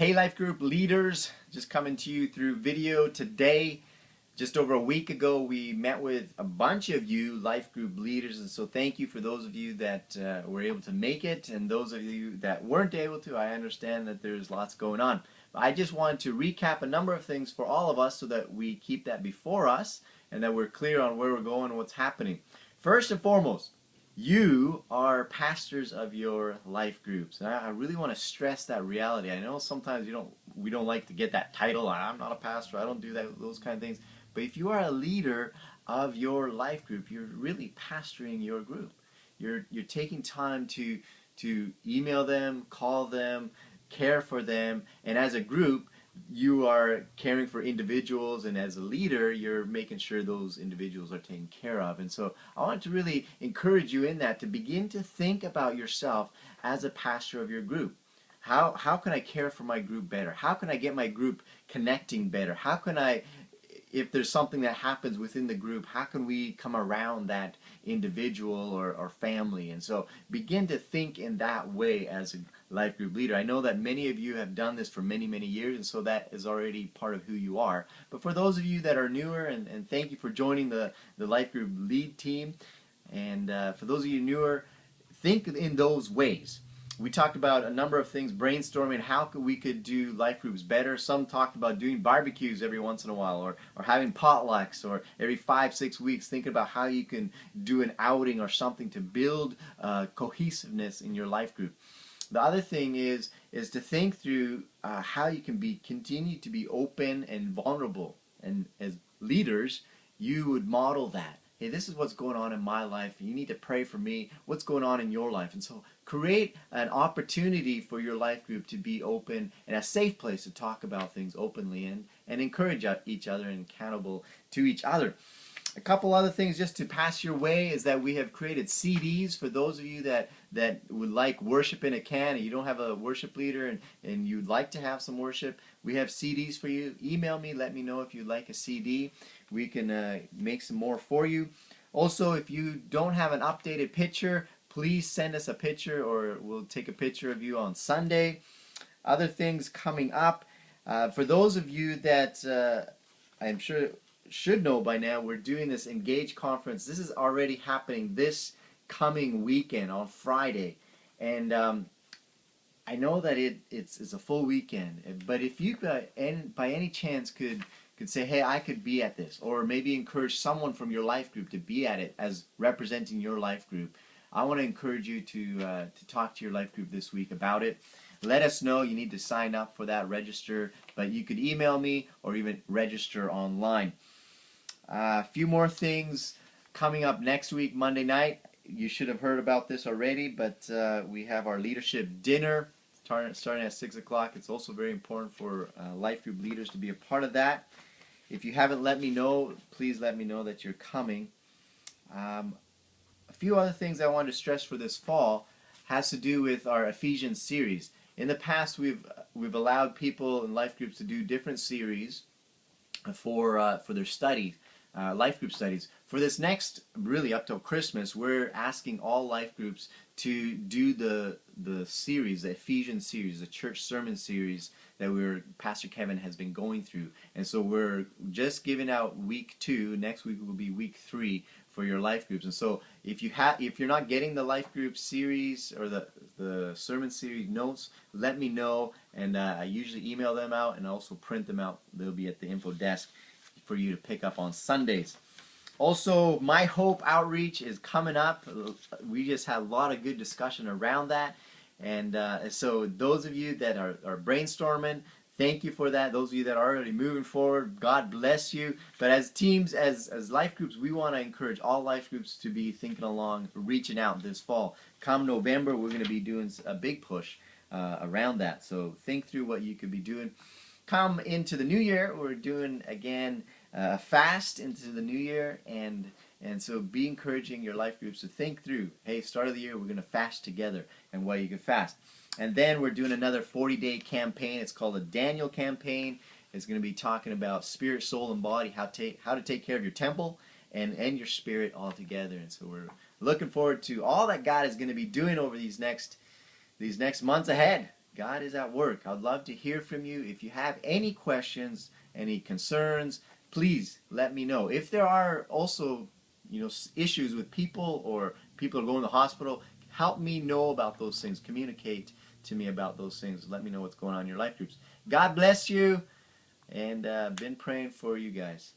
Hey Life Group leaders, just coming to you through video today. Just over a week ago we met with a bunch of you Life Group leaders, and so thank you for those of you that were able to make it, and those of you that weren't able to. I understand that there's lots going on. But I just wanted to recap a number of things for all of us so that we keep that before us and that we're clear on where we're going and what's happening. First and foremost, you are pastors of your life groups, and I really want to stress that reality. I know sometimes we don't like to get that title. I'm not a pastor. I don't do those kind of things. But if you are a leader of your life group, you're really pastoring your group. You're taking time to email them, call them, care for them, and as a group, you are caring for individuals, and as a leader you're making sure those individuals are taken care of. And so I want to really encourage you in that, to begin to think about yourself as a pastor of your group. How can I care for my group better? How can I get my group connecting better? How can I, if there's something that happens within the group, how can we come around that individual or family? And so begin to think in that way as a life group leader. I know that many of you have done this for many years, and so that is already part of who you are. But for those of you that are newer, and thank you for joining the life group lead team, and for those of you newer, think in those ways. We talked about a number of things, brainstorming how we could do life groups better. Some talked about doing barbecues every once in a while, or having potlucks, or every 5-6 weeks thinking about how you can do an outing or something to build cohesiveness in your life group. The other thing is to think through how you can continue to be open and vulnerable. And as leaders, you would model that. Hey, this is what's going on in my life. You need to pray for me. What's going on in your life? And so create an opportunity for your life group to be open and a safe place to talk about things openly, and encourage each other and accountable to each other. A couple other things just to pass your way is that we have created CDs for those of you that would like worship in a can, and you don't have a worship leader and you'd like to have some worship. We have CDs for you. Email me, let me know if you'd like a CD. We can make some more for you. Also, if you don't have an updated picture, please send us a picture, or we'll take a picture of you on Sunday. Other things coming up. For those of you that I'm sure should know by now, we're doing this Engage conference. This is already happening this coming weekend on Friday, and I know that it's a full weekend. But if you by any chance could say, hey, I could be at this, or maybe encourage someone from your life group to be at it as representing your life group, I want to encourage you to talk to your life group this week about it. Let us know. You need to sign up for that, register, but you could email me or even register online. A few more things coming up next week, Monday night. You should have heard about this already, but we have our leadership dinner starting at 6 o'clock. It's also very important for life group leaders to be a part of that. If you haven't let me know, please let me know that you're coming. A few other things I wanted to stress for this fall has to do with our Ephesians series. In the past, we've allowed people in life groups to do different series for their studies, life group studies. For this next, really up till Christmas, we're asking all life groups to do the series, the Ephesians series, the church sermon series that Pastor Kevin has been going through. And so we're just giving out week 2. Next week will be week 3 for your life groups. And so if you're not getting the life group series or the sermon series notes, let me know, and I usually email them out and also print them out. They'll be at the info desk for you to pick up on Sundays. Also, My Hope Outreach is coming up. We just had a lot of good discussion around that. And so those of you that are brainstorming, thank you for that. Those of you that are already moving forward, God bless you. But as teams, as life groups, we want to encourage all life groups to be thinking along, reaching out this fall. Come November, we're going to be doing a big push around that. So think through what you could be doing. Come into the new year, we're doing again fast into the new year, and so be encouraging your life groups to think through, hey, start of the year we're going to fast together and why you can fast. And then we're doing another 40-day campaign. It's called the Daniel campaign. It's going to be talking about spirit, soul, and body, how to take care of your temple and your spirit all together. And so we're looking forward to all that God is going to be doing over these next months ahead. God is at work. I'd love to hear from you. If you have any questions, any concerns, please let me know. If there are also, issues with people, or people are going to the hospital, help me know about those things. Communicate to me about those things. Let me know what's going on in your life groups. God bless you, and been praying for you guys.